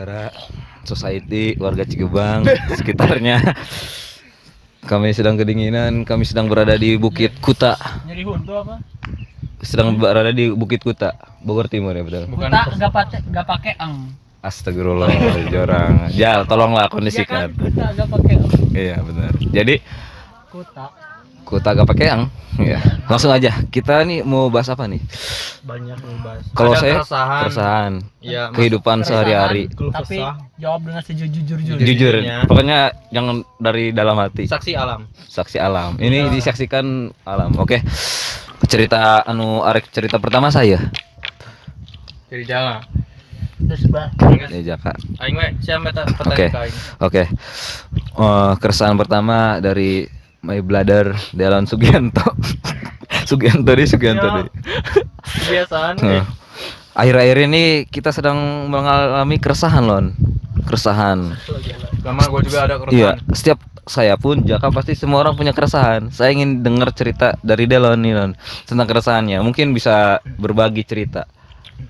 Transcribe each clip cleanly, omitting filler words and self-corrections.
saudara society warga Cigebang sekitarnya. Kami sedang kedinginan, kami sedang berada di Bukit Kuta. Nyeri huntu apa? Sedang berada di Bukit Kuta, Bogor Timur ya betul. Kuta enggak pakai ang. Astagfirullah, jorang. Ya, tolonglah kondisikan. Kuta enggak pakai ang. Iya, benar. Jadi Kuta gak pakai ang. Ya. Langsung aja. Kita nih mau bahas apa nih? banyak membahas. Kalau Ada saya keresahan. ya, kehidupan sehari-hari. Tapi jawab dengan sejujur-jujurnya. Jujur, pokoknya jangan dari dalam hati. Saksi alam. Saksi alam. Ini disaksikan alam. Oke. Cerita Arek cerita pertama saya. Dari Jawa. Terus Ya, Jaka. Aing we siapa Oke. pertanyaan ka aing. Oke. Keresahan pertama dari my brother Delon Sugianto. Sugianto deh. Kebiasaan. Akhir-akhir ini kita sedang mengalami keresahan, Lon. Keresahan. Sama gua juga ada Iya, keresahan. setiap saya pun Jaka pasti semua orang punya keresahan. Saya ingin dengar cerita dari Delon nih, Lon, tentang keresahannya. Mungkin bisa berbagi cerita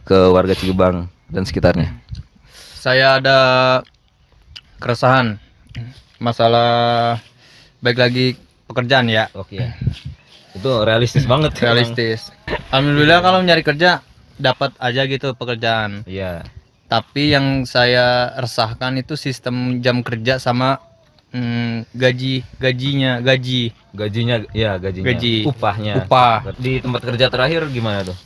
ke warga Cigebang dan sekitarnya. Saya ada keresahan masalah baik lagi pekerjaan ya. Oke. Itu realistis banget. Realistis. Alhamdulillah kalau nyari kerja dapat aja gitu pekerjaan. Iya. Tapi yang saya resahkan itu sistem jam kerja sama gajinya. Gajinya. Gaji. Upahnya. Upah. Di tempat kerja terakhir gimana tuh?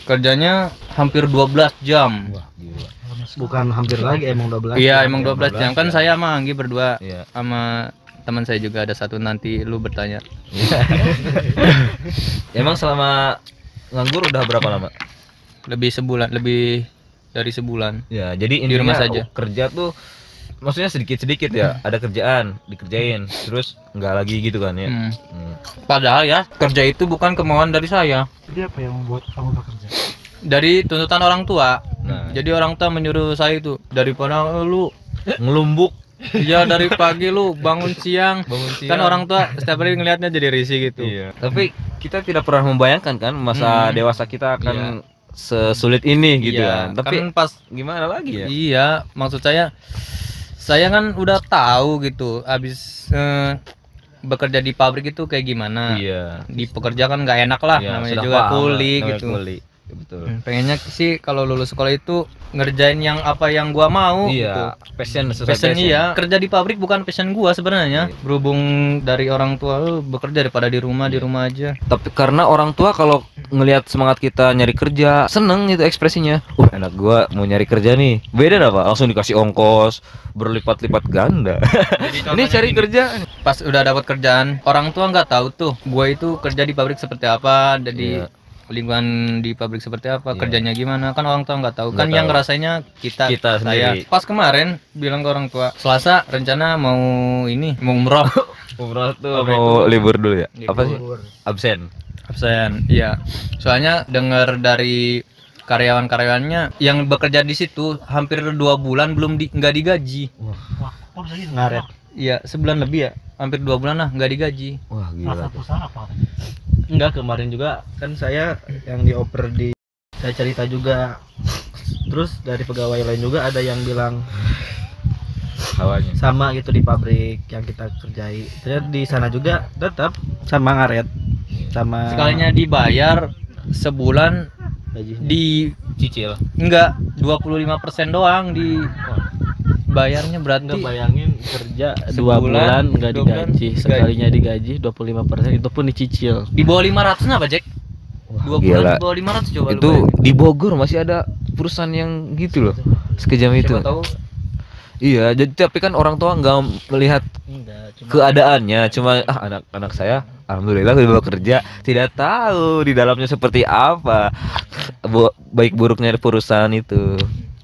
Kerjanya hampir 12 jam. Wah, gila. Bukan hampir lagi, emang 12 Iya, jam. emang 12 jam. Kan saya sama Anggi berdua Iya. sama teman saya juga ada satu, nanti lu bertanya. Emang selama nganggur udah berapa lama? Lebih dari sebulan. Ya, jadi Di rumah intinya saja. Kerja tuh maksudnya sedikit-sedikit ya. Ada kerjaan, dikerjain, terus enggak lagi gitu kan ya. Padahal ya, kerja itu bukan kemauan dari saya. Jadi apa yang membuat kamu bekerja? Dari tuntutan orang tua. Nah, Jadi orang tua menyuruh saya itu, daripada lu ngelumbuk. ya dari pagi lu bangun siang. Kan orang tua setiap hari ngelihatnya jadi risih gitu. Iya. Tapi kita tidak pernah membayangkan kan masa dewasa kita akan sesulit ini gitu Iya, kan. Tapi kan pas gimana lagi ya? iya, maksud saya kan udah tahu gitu habis bekerja di pabrik itu kayak gimana. Iya. Di pekerja kan nggak enak lah, Iya, namanya sudah juga paham kuli lah, namanya gitu. kuli. Ya, betul. Pengennya sih kalau lulus sekolah itu ngerjain yang apa yang gua mau gitu. Iya, passion sesuai Passion iya, kerja di pabrik bukan passion gua sebenarnya. Iya. Berhubung dari orang tua lu bekerja daripada di rumah aja. Tapi karena orang tua kalau ngelihat semangat kita nyari kerja, seneng gitu ekspresinya. Anak gua mau nyari kerja nih. Beda dah, Pak. Langsung dikasih ongkos berlipat-lipat ganda. Ini cari kerja. Pas udah dapat kerjaan, orang tua nggak tahu tuh gua itu kerja di pabrik seperti apa, jadi Iya. lingkungan di pabrik seperti apa, Iya. kerjanya gimana, kan orang tua nggak tahu. Nggak Kan yang tahu. ngerasainnya kita Kita saya. sendiri. Pas kemarin bilang ke orang tua, Selasa rencana mau umroh. Umroh tuh Apa mau libur dulu ya? Libur. Apa sih? Absen. Absen, iya. Soalnya dengar dari karyawan-karyawannya yang bekerja di situ hampir 2 bulan belum nggak digaji. Wah, kok bisa gitu? Ngaret. Iya, sebulan lebih ya, hampir 2 bulan lah nggak digaji. Wah, gila. Usaha apa? Enggak, kemarin juga kan saya yang dioper di, saya cerita juga. Terus dari pegawai lain juga ada yang bilang Hawanya. sama gitu di pabrik yang kita kerjai. Ternyata di sana juga tetap sama ngaret. Sama Sekalinya dibayar sebulan gajinya. di Cicil. enggak 25% doang di bayarnya, berarti Nggak bayangin kerja 2 Sebulan, bulan nggak 2 bulan digaji, sekalinya digaji 25% itu pun dicicil. di bawah 500 apa, Jack? Wah, 2 bulan gila. di bawah 500 coba lu Itu bayangin. di Bogor masih ada perusahaan yang gitu loh. Sekejam itu. Siapa tahu Iya, jadi tapi kan orang tua nggak melihat Enggak, cuma keadaannya, cuma anak-anak saya alhamdulillah udah bekerja, tidak tahu di dalamnya seperti apa baik buruknya perusahaan itu.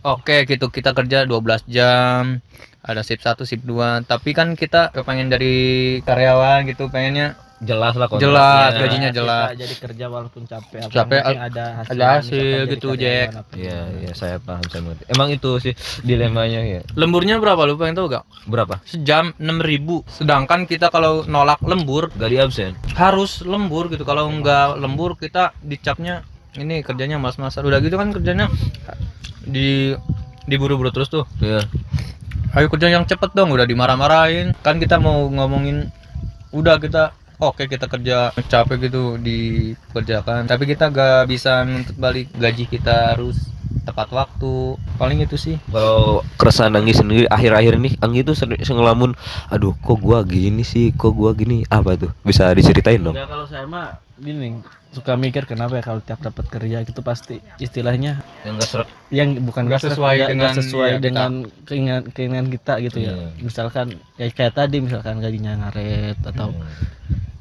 oke gitu, kita kerja 12 jam, ada shift 1, shift 2, tapi kan kita pengen dari karyawan gitu, pengennya Jelas lah jelas, kontraknya. gajinya jelas. kita jadi kerja walaupun capek, Capek, yang penting ada hasil, ada hasil misalkan gitu, jadi Jack. karyawan apa Iya, gimana. iya saya paham, saya mengerti. Emang itu sih dilemanya ya. Lemburnya berapa, lu pengen tahu gak? Berapa? Sejam 6.000. Sedangkan kita kalau nolak lembur Gak di absen. harus lembur gitu. Kalau nggak lembur kita dicapnya ini kerjanya mas-masan. Udah gitu kan kerjanya di diburu-buru terus tuh. Iya. Ayo kerja yang cepet dong, udah dimarah-marahin. Kan kita mau ngomongin udah kita oke kita kerja capek gitu dikerjakan, tapi kita gak bisa nuntut balik gaji kita harus tepat waktu. Paling itu sih. Kalau keresahan Anggi sendiri akhir-akhir ini, Anggi tuh sering ngelamun, aduh kok gua gini sih, kok gua gini, apa tuh? Bisa diceritain dong? Enggak, kalau saya mah gini, suka mikir kenapa ya kalau tiap dapat kerja itu pasti istilahnya Yang gak seret. yang bukan Nggak sesuai dengan sesuai ya, dengan keinginan kita gitu ya. Iya. Misalkan ya kayak tadi misalkan gajinya ngaret atau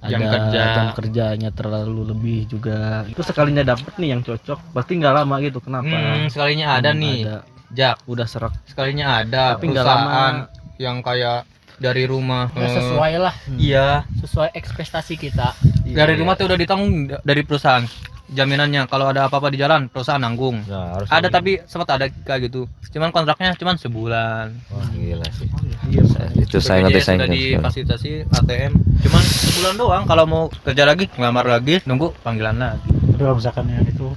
Jam ada kerja. jam kerjanya terlalu lebih juga. Itu sekalinya dapet nih yang cocok, pasti nggak lama gitu. Kenapa? Sekalinya ada nih, Ada. Jak. Udah serak. Sekalinya ada Tapi nggak perusahaan lama. yang kayak dari rumah. Ya, sesuai lah, Iya, sesuai ekspektasi kita. dari rumah tuh udah ditanggung dari perusahaan. Jaminannya kalau ada apa-apa di jalan perusahaan nanggung. Nah, harus Ada tapi sempat ada kayak gitu. Cuman kontraknya cuman sebulan. Wah, gila sih. Iya, Itu saya ngerti, saya sudah ngerti. difasilitasi ATM. Cuman sebulan doang. Kalau mau kerja lagi, ngelamar lagi, nunggu panggilan lagi. Tapi kalau misalkan yang itu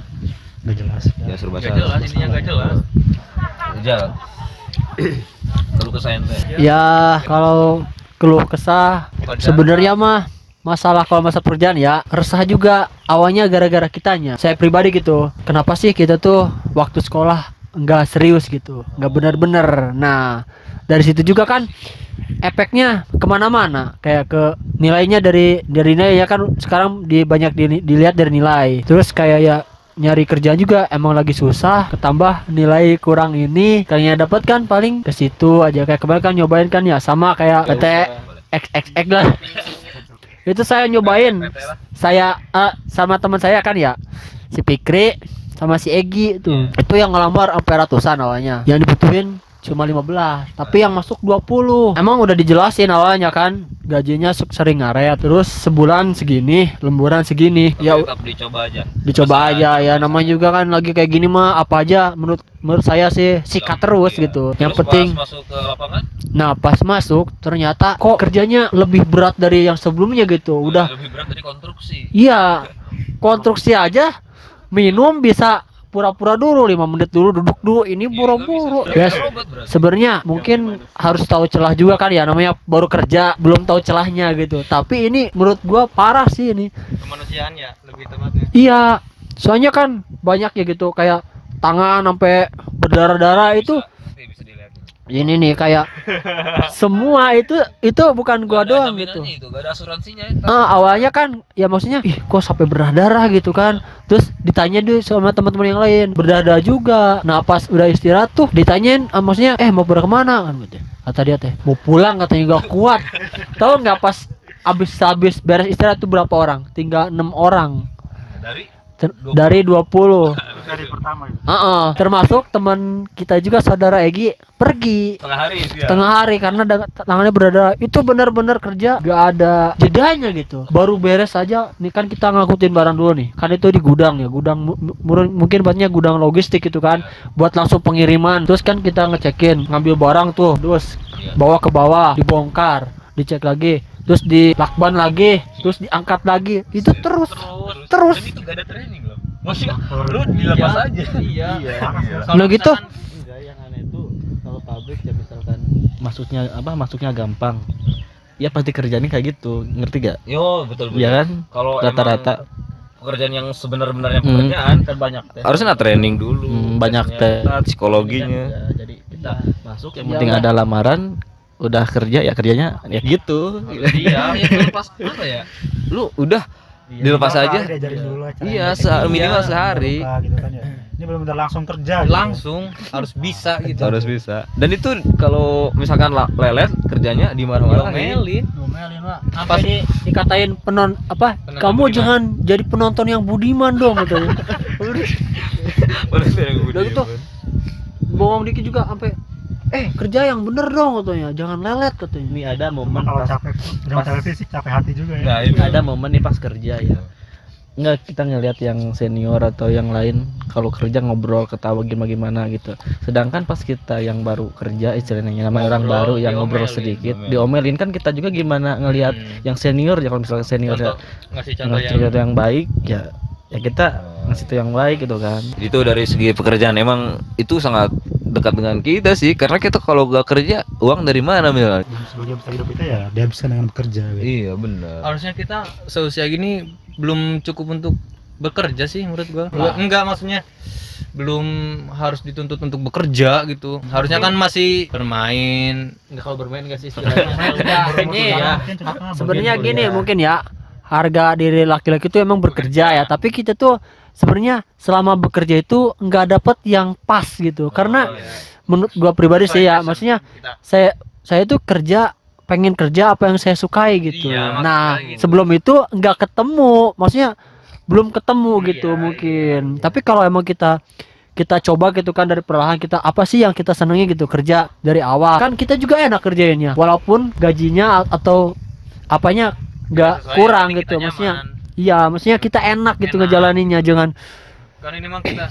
nggak jelas. Ya serba Gak jelas, intinya gak jelas. Jalan. Kalau kesayan teh. Ya kalau keluh kesah sebenarnya mah masalah kalau masa pekerjaan ya resah juga awalnya gara-gara kitanya. Saya pribadi gitu, kenapa sih kita tuh waktu sekolah nggak serius gitu, nggak benar-benar. Nah dari situ juga kan efeknya kemana-mana, kayak ke nilainya dari nilai ya kan sekarang banyak dilihat dari nilai. Terus kayak ya nyari kerjaan juga emang lagi susah, ketambah nilai kurang ini, kalian dapat kan paling ke situ aja. Kayak kemarin kan nyobain kan ya sama kayak PT XXX lah. Itu saya nyobain, saya sama teman saya kan ya, si Fikri sama si Egi tuh. Itu yang ngelamar sampai ratusan awalnya, yang dibutuhin cuma 15, tapi yang masuk 20. Emang udah dijelasin awalnya kan gajinya sering ngaret, terus sebulan segini, lemburan segini. Ya tetap dicoba aja. dicoba aja ya, namanya juga kan lagi kayak gini mah apa aja menurut saya sih sikat terus gitu. Yang Terus penting pas masuk ke lapangan nah pas masuk ternyata kok kerjanya lebih berat dari yang sebelumnya gitu. Udah lebih berat dari konstruksi. iya, konstruksi aja minum bisa pura-pura dulu 5 menit dulu, duduk dulu, ini buru-buru ya. Sebenarnya mungkin harus tahu celah juga kan ya, namanya baru kerja belum tahu celahnya gitu. Tapi ini menurut gua parah sih ini. Kemanusiaan ya lebih tepatnya. Iya, soalnya kan banyak ya gitu kayak tangan sampai berdarah-darah itu. Bisa dilihat. Ini nih kayak semua itu bukan gua doang gitu. Itu gak ada asuransinya. Awalnya kan ya maksudnya ih kok sampai berdarah gitu kan. Terus ditanya deh sama teman-teman yang lain, berdarah juga. Nah pas udah istirahat tuh ditanyain maksudnya mau pada kemana kan gitu. Kata dia teh mau pulang katanya gak kuat. Tahu nggak pas habis beres istirahat tuh berapa orang? Tinggal 6 orang. Dari 20. Dari pertama itu. Termasuk teman kita juga saudara Egi pergi setengah hari karena tangannya berdarah. Itu benar-benar kerja gak ada jedanya gitu. Baru beres aja nih kan kita ngangkutin barang dulu nih. Kan itu di gudang ya, gudang mungkin buatnya gudang logistik gitu kan. Buat langsung pengiriman. Terus kan kita ngecekin, ngambil barang tuh, terus bawa ke bawah, dibongkar, dicek lagi, terus dilakban lagi, terus diangkat lagi. Itu terus. Dan itu gak ada training loh. Maksudnya lu dilepas aja. Iya. Nah gitu. Enggak, yang aneh itu kalau pabrik ya misalkan masuknya gampang. Ya pasti kerjanya kayak gitu, ngerti gak? Yo, betul. Iya kan? Kalau Rata-rata pekerjaan yang sebenar-benarnya pekerjaan kan banyak tes. harusnya training dulu. Banyak Tesnya, tes. psikologinya. Ya, jadi kita masuk yang penting ada lamaran, udah kerja ya kerjanya ya gitu. Iya, yang pas apa ya? Lu udah dilepas aja. Diajarin dulu cara Iya, ngetik minimal dulu, sehari. buka gitu kan ya. Ini benar-benar langsung kerja gitu. Langsung harus bisa gitu. Harus bisa. Dan itu kalau misalkan lelet kerjanya dimarah-marahin. Diomelin. Ngomelin Pak. Sampai dikatain kamu budiman. jangan jadi penonton yang budiman dong katanya. Udah gitu. Bohong dikit juga sampai kerja yang bener dong katanya, jangan lelet katanya. Ini ada Cuma momen kalau pas, capek, jangan capek fisik, capek hati juga ya. Nah, itu. ada momen nih pas kerja ya. Enggak, kita ngelihat yang senior atau yang lain kalau kerja ngobrol ketawa gimana gitu. Sedangkan pas kita yang baru kerja istilahnya namanya orang baru yang ngobrol sedikit diomelin kan kita juga gimana ngelihat yang senior ya. Kalau misalnya senior ya, Ngasih contoh ngasih contoh yang baik ya kita ngasih itu yang baik gitu kan. Itu dari segi pekerjaan emang itu sangat dekat dengan kita sih, karena kita kalau gak kerja uang dari mana Mil? Sebagai besar hidup kita ya dihabiskan dengan bekerja gitu. Iya benar. Harusnya kita seusia gini belum cukup untuk bekerja sih menurut gua. Enggak, maksudnya belum harus dituntut untuk bekerja gitu. Harusnya kan masih bermain. Enggak, kalau bermain enggak sih istilahnya. Ini ya. sebenarnya gini mungkin ya, harga diri laki-laki itu emang bekerja ya, tapi kita tuh sebenarnya selama bekerja itu nggak dapat yang pas gitu. Karena menurut gua pribadi sih ya, maksudnya saya tuh pengen kerja apa yang saya sukai gitu. Iya, Nah, maksudnya gitu. sebelum itu nggak ketemu, maksudnya belum ketemu gitu mungkin. Tapi kalau emang kita coba gitu kan dari perlahan, kita apa sih yang kita senangi gitu, kerja dari awal kan kita juga enak kerjainnya, walaupun gajinya atau apanya nggak kurang gitu, maksudnya iya, maksudnya kita enak gitu ngejalaninnya, jangan Kan ini mah kita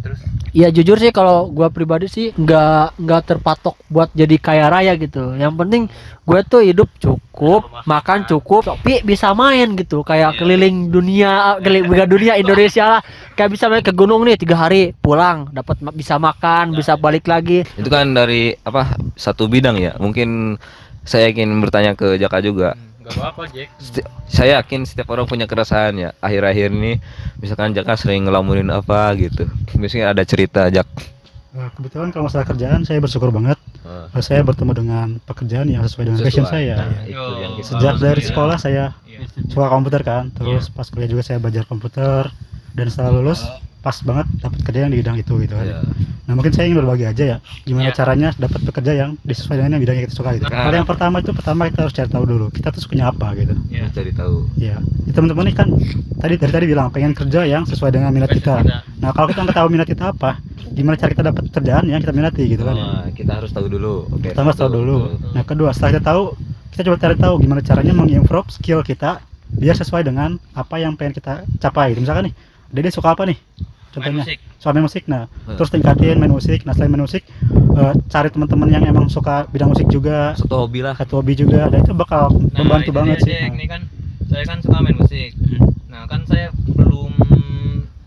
terus ya jujur sih kalau gua pribadi sih nggak terpatok buat jadi kaya raya gitu. Yang penting gue tuh hidup cukup, makan cukup, tapi bisa main gitu, kayak keliling dunia, keliling dunia Indonesia lah, kayak bisa main ke gunung nih 3 hari pulang, dapat bisa makan, bisa balik lagi. Itu kan dari apa satu bidang ya. Mungkin saya ingin bertanya ke Jaka juga. enggak apa-apa, Jack. Saya yakin setiap orang punya keresahan ya. Akhir-akhir ini misalkan Jaka sering ngelamunin apa gitu. Misalnya ada cerita Jak. Kebetulan kalau masalah kerjaan saya bersyukur banget. Saya bertemu dengan pekerjaan yang sesuai dengan passion saya. Nah, itu yang kita Sejak harus dari lihat. sekolah saya suka komputer kan, terus pas kuliah juga saya belajar komputer, dan setelah lulus pas banget dapat kerja yang di bidang itu gitu kan. Iya. Nah mungkin saya ingin berbagi aja ya, gimana caranya dapat pekerja yang disesuaikan dengan bidang yang kita suka gitu. Nah. Hal yang pertama kita harus cari tahu dulu kita tuh sukanya apa gitu. Ya. Cari tahu. Ya, teman-teman ini kan dari tadi bilang pengen kerja yang sesuai dengan minat kita. Nah kalau kita nggak tahu minat kita apa, gimana cara kita dapat kerjaan yang kita minati gitu kan? Nah, kita harus tahu dulu. Oke. Kita harus tahu dulu. Nah kedua, setelah kita tahu, kita coba cari tahu gimana caranya mengimprove skill kita biar sesuai dengan apa yang pengen kita capai. Gitu. Misalkan nih, Dede suka apa nih? Contohnya, musik. suka main musik. Nah, terus tingkatin main musik. Nah, selain main musik, cari teman-teman yang emang suka bidang musik juga, Satu hobi lah. satu hobi juga. Dan itu bakal membantu itu banget dia, sih. Jack. Nah. Ini kan saya kan suka main musik. Nah, kan saya belum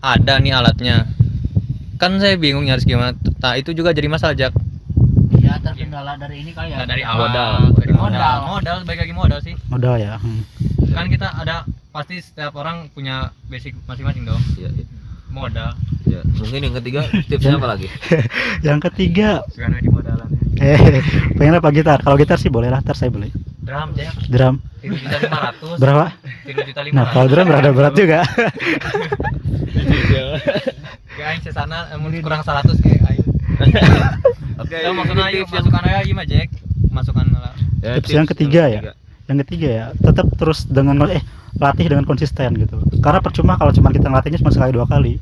ada nih alatnya. Kan saya bingung harus gimana. Nah, itu juga jadi masalah, Jak. Ya terkendala dari ini kali ya. Nah, dari awal Modal. modal baik lagi modal sih. Modal ya. Kan kita ada pasti setiap orang punya basic masing-masing dong. Iya, iya. Modal. Ya, mungkin yang ketiga tipsnya apa lagi? Yang ketiga, Sekarang di modalan. pengen apa gitar? Kalau gitar sih boleh lah, ntar saya beli. Drum, Jack. Drum 3.500. berapa? 3.500. Nah, kalau drum berada berat juga. Kayak aing sesana kurang 100 kayak aing. Oke, Tahu maksudnya ayo masukkan aja gimana, Jack? Masukkan lah. Tips yang ketiga ya. Yang ketiga ya, tetap terus dengan latih dengan konsisten gitu. Karena percuma kalau cuma kita ngelatihnya cuma sekali 2 kali.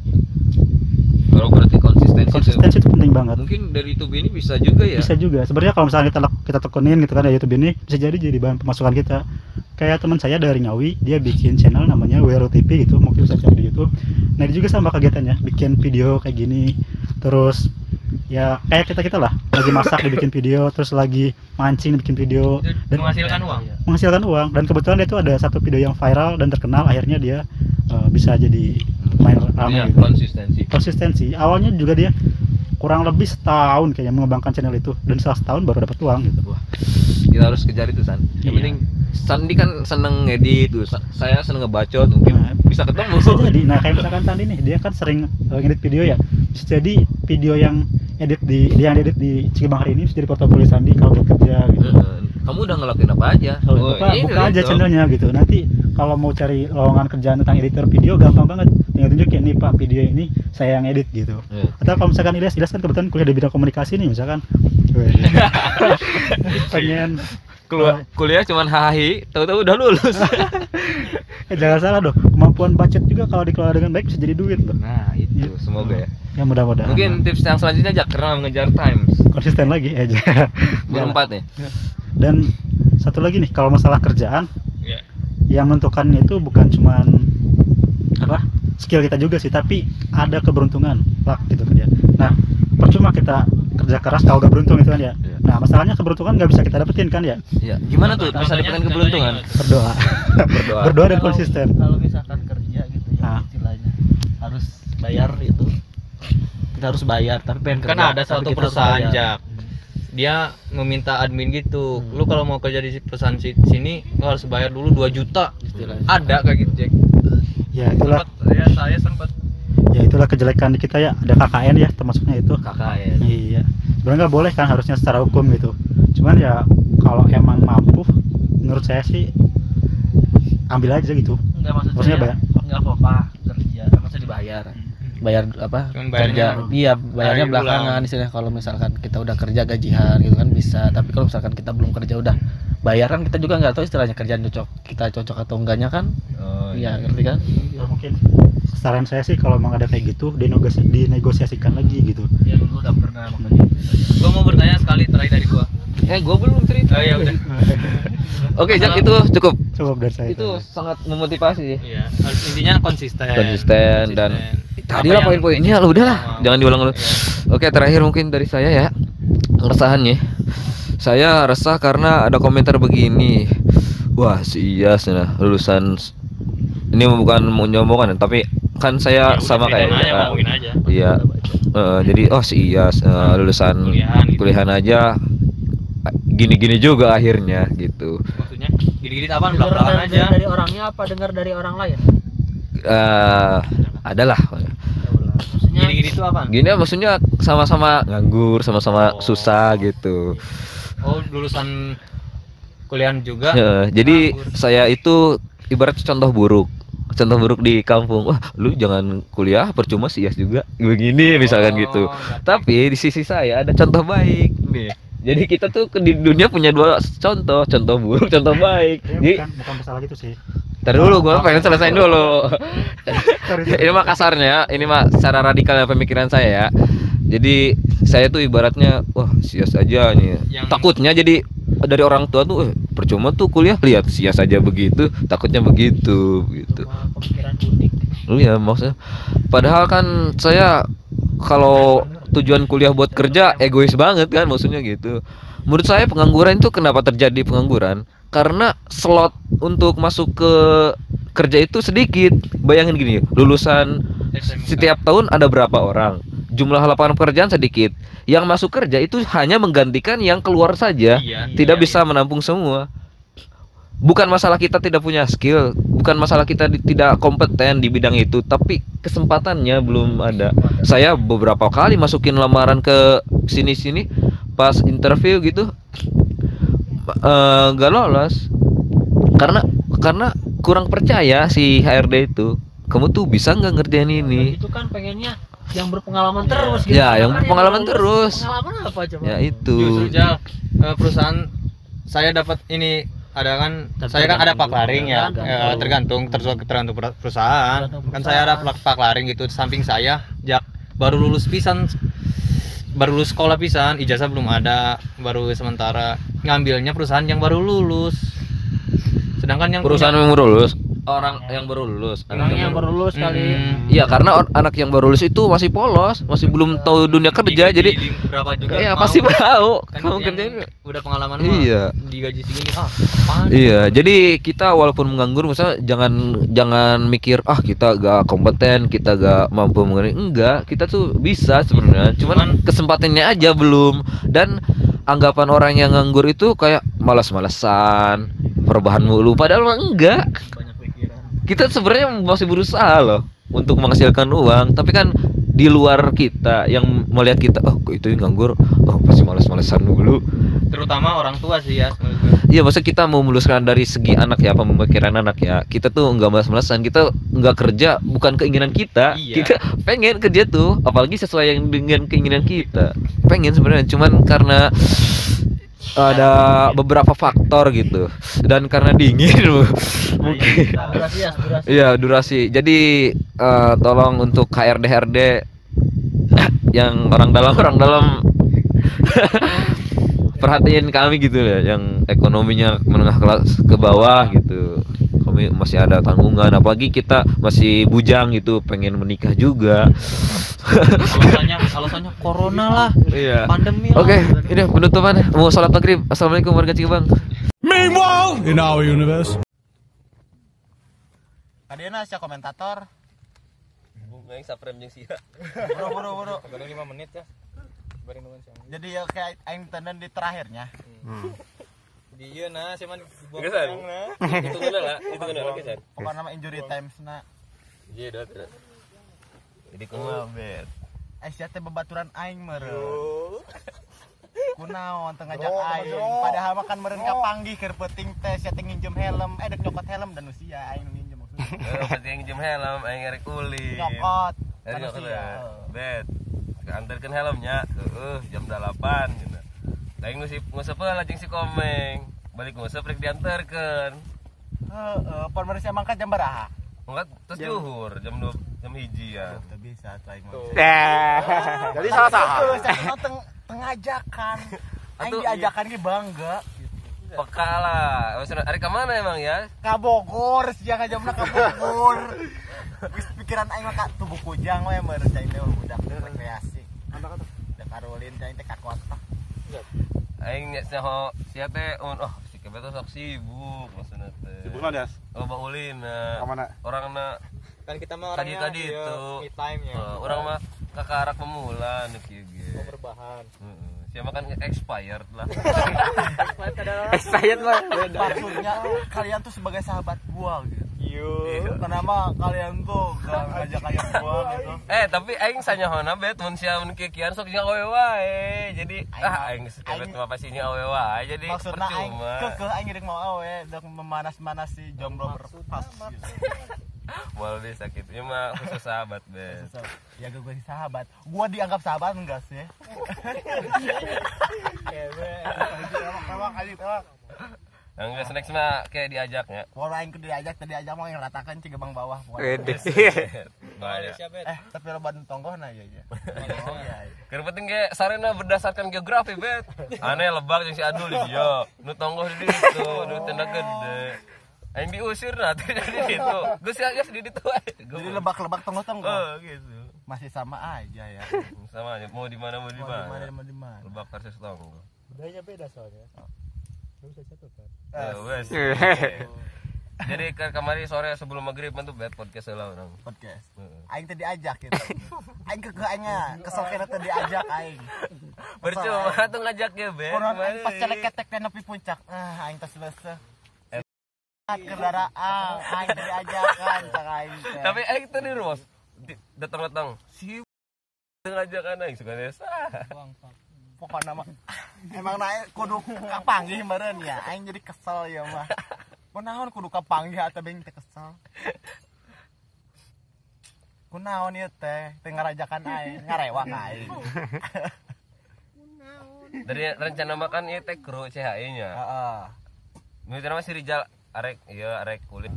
Kalau berarti konsistensi, Konsistensi itu penting banget. mungkin dari YouTube ini bisa juga ya. Bisa juga. Sebenarnya kalau misalnya kita tekunin gitu kan ya YouTube ini bisa jadi bahan pemasukan kita. Kayak teman saya dari Ngawi, dia bikin channel namanya Wero TV gitu, mungkin bisa cari di YouTube. Nah, dia juga sama kegiatannya, bikin video kayak gini. Terus ya kayak kita lah, lagi masak dibikin video, terus lagi mancing dibikin video dan Menghasilkan uang. menghasilkan uang. Dan kebetulan dia tuh ada satu video yang viral dan terkenal, akhirnya dia bisa jadi main ramai Iya, gitu. Konsistensi. Awalnya juga dia kurang lebih setahun kayaknya mengembangkan channel itu, dan setelah setahun baru dapat uang gitu. Wah, kita harus kejar itu San. Yang Iya. penting Sandi kan seneng ngedit tuh. Saya seneng ngebacot, mungkin Nah, bisa ketemu. bisa jadi. Nah, kayak misalkan Sandi nih, dia kan sering ngedit video ya. Bisa jadi video yang edit di Cikibang hari ini bisa jadi portofolio Sandi kalau buat kerja gitu. Kamu udah ngelakuin apa aja? Buka aja channelnya gitu. Nanti kalau mau cari lowongan kerjaan tentang editor video gampang banget. Tinggal tunjukin nih Pak, video ini saya yang edit gitu. Iya. Atau kalau misalkan Ilyas kan kebetulan kuliah di bidang komunikasi nih misalkan. Pengen Kuliah cuman hahi, tahu-tahu udah lulus. jangan salah dong. Kemampuan budget juga kalau dikelola dengan baik bisa jadi duit loh. Nah, itu semoga ya. Ya mudah-mudahan. Mungkin tips yang selanjutnya aja karena mengejar times. konsisten lagi aja. Berempat nih. Dan satu lagi nih, kalau masalah kerjaan, Iya. yang menentukan itu bukan cuman apa skill kita juga sih, tapi ada keberuntungan, luck gitu kan ya. Nah, percuma kita kerja keras kalau gak beruntung itu kan ya. Iya. Nah, masalahnya keberuntungan nggak bisa kita dapetin kan ya. Iya. Gimana tuh bisa dapetin keberuntungan? Berdoa, Berdoa. berdoa dan konsisten. Kalau misalkan kerja gitu ya Ah. istilahnya harus bayar itu kita harus bayar, tapi pengen Kan kerja, ada tapi satu kita harus perusahaan bayar. Jak, dia meminta admin gitu. Lu kalau mau kerja di perusahaan sini lu harus bayar dulu 2 juta. Istilahnya. Ada kayak gitu Jack. Ya itulah, Saya sempat ya itulah kejelekan di kita ya, ada KKN ya termasuknya itu. KKN. Iya, sebenarnya nggak boleh kan, harusnya secara hukum gitu. Cuman ya kalau emang mampu, menurut saya sih ambil aja gitu. Enggak, maksudnya Maksudnya bayar? enggak apa-apa kerja, maksudnya dibayar. Bayar apa? Cuman bayarnya Kerja. Iya, bayarnya hari belakangan istilahnya. Kalau misalkan kita udah kerja gajian gitu kan bisa, tapi kalau misalkan kita belum kerja udah bayar kan kita juga nggak tahu istilahnya kerjaan kita cocok atau enggaknya kan. Iya, ngerti kan? Ya, mungkin saran saya sih kalau emang ada kayak gitu dinegosiasikan lagi gitu. Ya dulu udah pernah makanya. gua mau bertanya sekali terakhir dari gua. Gua belum cerita. Oh ya udah. Oke, Jak, itu cukup. Coba dari saya. Itu sangat memotivasi. Iya, intinya konsisten. Konsisten dan tadi lah Apa yang- poin-poinnya lo udahlah, Oh, jangan diulang dulu. iya. Oke, terakhir mungkin dari saya ya. Keresahannya. Saya resah karena ada komentar begini. Wah, si Iyas nah, lulusan ini bukan mau nyombongan tapi kan saya Ya, udah sama kayak ceritain aja, ngomongin aja. Iya. Jadi si Iyas lulusan kuliahan aja gini-gini juga akhirnya gitu. Maksudnya gini-gini apaan, Dengar belak-belakan aja. dari orangnya apa dengar dari orang lain? Adalah Maksudnya Gini-gini itu apaan? gini ya, maksudnya sama-sama nganggur, sama-sama susah gitu. Oh, lulusan kuliahan juga. Jadi nganggur. saya itu ibarat contoh buruk di kampung. Wah, lu jangan kuliah percuma sih juga begini misalkan gitu. Tapi di sisi saya ada contoh baik nih. Jadi kita tuh di dunia punya dua contoh buruk, contoh baik. Jadi Bukan masalah gitu sih. ntar dulu, gue pengen selesain dulu. Ini mah kasarnya, ini mah secara radikal pemikiran saya ya. Jadi saya tuh ibaratnya, wah sia saja nih. Takutnya jadi dari orang tua tuh, percuma tuh kuliah, lihat sia saja begitu, takutnya begitu, gitu. pemikiran unik. Iya maksudnya. Padahal kan saya kalau tujuan kuliah buat kerja egois banget kan, maksudnya gitu. Menurut saya pengangguran itu kenapa terjadi pengangguran? Karena slot untuk masuk ke kerja itu sedikit. Bayangin gini, lulusan setiap tahun ada berapa orang? Jumlah lapangan pekerjaan sedikit. Yang masuk kerja itu hanya menggantikan yang keluar saja. Iya, Tidak iya, bisa menampung semua. Bukan masalah kita tidak punya skill, bukan masalah kita tidak kompeten di bidang itu, tapi kesempatannya belum ada. Saya beberapa kali masukin lamaran ke sini-sini, pas interview gitu nggak lolos karena kurang percaya si HRD itu. Kamu tuh bisa nggak ngerjain ini? Itu kan pengennya yang berpengalaman terus gitu. Ya, yang Kan berpengalaman lulus, terus. Pengalaman apa coba? Ya itu. Justru Jal, perusahaan saya dapat ini ada kan, saya kan ada paklaring ya, tergantung perusahaan. Kan saya ada paklaring gitu, samping saya Jak baru lulus sekolah pisan, ijazah belum ada, baru sementara ngambilnya perusahaan yang baru lulus. Sedangkan yang Perusahaan yang baru lulus, orang yang baru lulus, Orang yang baru lulus kali. Iya, karena anak yang baru lulus itu masih polos, masih belum tahu dunia kerja, jadi berapa juga ya mau. pasti mau Kan kamu yang kerjain. udah pengalaman Iya. mah digaji segini apaan? Iya, jadi kita walaupun menganggur, misalnya jangan mikir kita gak kompeten, kita gak mampu mengenai. Enggak, kita tuh bisa sebenarnya. Cuman kesempatannya aja belum. Dan anggapan orang yang nganggur itu kayak malas-malasan, perubahan mulu. Padahal mah enggak. Kita sebenarnya masih berusaha loh untuk menghasilkan uang, tapi kan di luar kita yang melihat kita, kok itu yang nganggur, pasti malas-malasan dulu. Terutama orang tua sih ya. Iya, maksudnya kita mau meluluskan dari segi anak ya, pemikiran anak ya. Kita tuh nggak malas-malasan, kita nggak kerja bukan keinginan kita. Iya. Kita pengen kerja tuh, apalagi sesuai yang dengan keinginan kita. Pengen sebenarnya, cuman karena ada beberapa faktor gitu, dan karena dingin mungkin. Durasi ya, durasi. Iya, durasi. Jadi tolong untuk HRD yang orang dalam perhatiin kami gitu ya, yang ekonominya menengah kelas ke bawah gitu. Kami masih ada tanggungan, apalagi kita masih bujang gitu, pengen menikah juga. Alasannya corona lah, Iya. pandemi lah. Oke, ini penutupan. Mau sholat maghrib. Assalamualaikum warga Cikebang. Meanwhile, in our universe. Kadena si komentator Main saprem jeung sia. Boro. Kadang 5 menit ya. Bari nungguan siang. Jadi ya kayak aing tenden di terakhirnya. Di ieu na cuman Gesan. Itu geuna gesan. Pokoknya nama injury times na. Iya dah. Jadi Kumaha bet. Sia teh babaturan aing meureun. Kunaon teu ngajak aing. Padahal mah kan meureun kapanggih keur peuting teh sia teh nginjem helm, dek nyokot helm dan sia aing nginjem maksudnya. penting nginjem helm aing ngarek ulin. Nyokot. Ari Kan sia. bet. Anterkeun helmnya. Jam 8 gitu. Aing nguseup heula jeung si Komeng. Balik nguseup rek dianterkeun. Pon manusia mangkat jam baraha? Enggak terus zuhur jam 1 ya. Teu bisa tuh aing mah. Jadi salah-salah. Tengajakan. Aing Atuh, diajakan ge bangga. Peka lah. Maksudnya ari ka mana emang ya? Ka Bogor, sia ngajamna ka Bogor. Geus pikiran aing mah ka tubuh kujang we meureun cai teh budak rekreasi. Anak atuh. Da karulin cai teh ka kota. Aing nya saho sia teh si kebe tuh sok sibuk maksudna teh. Sibuk naon, Yas? Loba ulin. Ka mana? Orangna kan kita mah orangnya tadi itu me time ya. Orang mah kakarak pemula nu kieu ge. Berbahan. Heeh. Sia mah kan expired lah. Excited lah. Maksudnya kalian tuh sebagai sahabat gua gitu. Iya. Kenapa kalian tuh gak ngajak ayam gua gitu? Tapi aing sanyahoana bet mun sia mun kikian sok jeung awe wae. Jadi aing sekebet mah pasti nya awe wae. Jadi Maksudna aing percuma. kekeh aing rek mau awe dek memanas-manas si jomblo berpas gitu. Moal deh sakit. Ieu mah khusus sahabat bet. Ya gue sih sahabat. Gua dianggap sahabat enggak sih? Enggak next mah kayak diajaknya. Kalau aing kudu diajak tadi aja mau yang ratakan ci gebang bawah. Bahaya. Tapi lo ban tonggohna ya ya. Keur penting ge sarena berdasarkan geografi bet. Aneh Lebak jeung si Adul di dieu. Nu tonggoh di ditu, nu tenda gede. Aing diusir nah teh di ditu. Geus ya di ditu ae. Jadi lebak-lebak tonggoh-tonggoh. Oh gitu. Masih sama aja ya. Sama aja mau di mana mau di mana. Mau di mana. Lebak versus tonggoh. Budayanya beda soalnya. Enggak bisa satu kan. Wes. Jadi kemarin sore sebelum maghrib tuh bet podcast heula urang. Podcast. Aing teh diajak gitu. Aing kekeh aingnya kesel kena teh diajak aing. Percuma tuh ngajak ge bet. Konon aing pas celek-ketek teh nepi puncak. Aing teh selesai. Kendaraan aing teh diajakan cak aing teh. Tapi aing teh di Ros. Datang-datang si ngajakan aing suka desa. Pokoknya mah emang naik kudu kapanggih meureun ya. Aing jadi kesel ya mah. Kunaon kudu kapanggih atuh beng teh kesel. Kunaon ieu teh ngarajakan aing, ngarewak aing. Dari rencana makan ieu teh kru CHI nya. Heeh. Misalnya si Rijal arek kulit.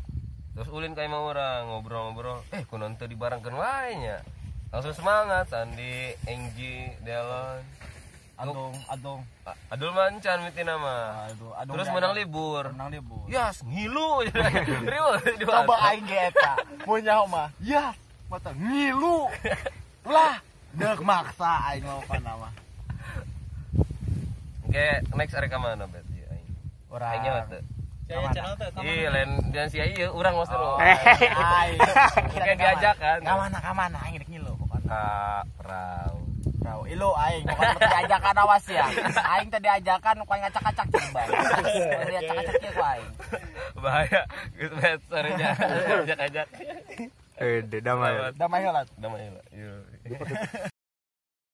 Terus ulin ka imah urang ngobrol-ngobrol. Kunaon teu dibarengkeun wae nya. Langsung semangat Sandi, Engji, Delon. Adul mancan mitina mah. Terus menang libur. Yas, ngilu. Riweuh. Coba aing ge eta. Punya mah. Yas, mata ngilu. Lah, deuk maksa aing mau kana mah. Oke, next arek ka mana bet aing. Urang. Aing mah teu. Saya channel teh Ih, lain dan si ieu urang mos terus. Aing. Kayak diajak kan. Ka mana aing rek ngilu pokona. Ka Prau. Prau ilu aing pokona teh diajakan awas ya. Aing teh diajakan ku ngacak-acak coba. Diacak-acak kieu ku aing. Bahaya. Geus bet sorenya. Ajak-ajak. Damai. Damai heula. Damai heula. Ieu.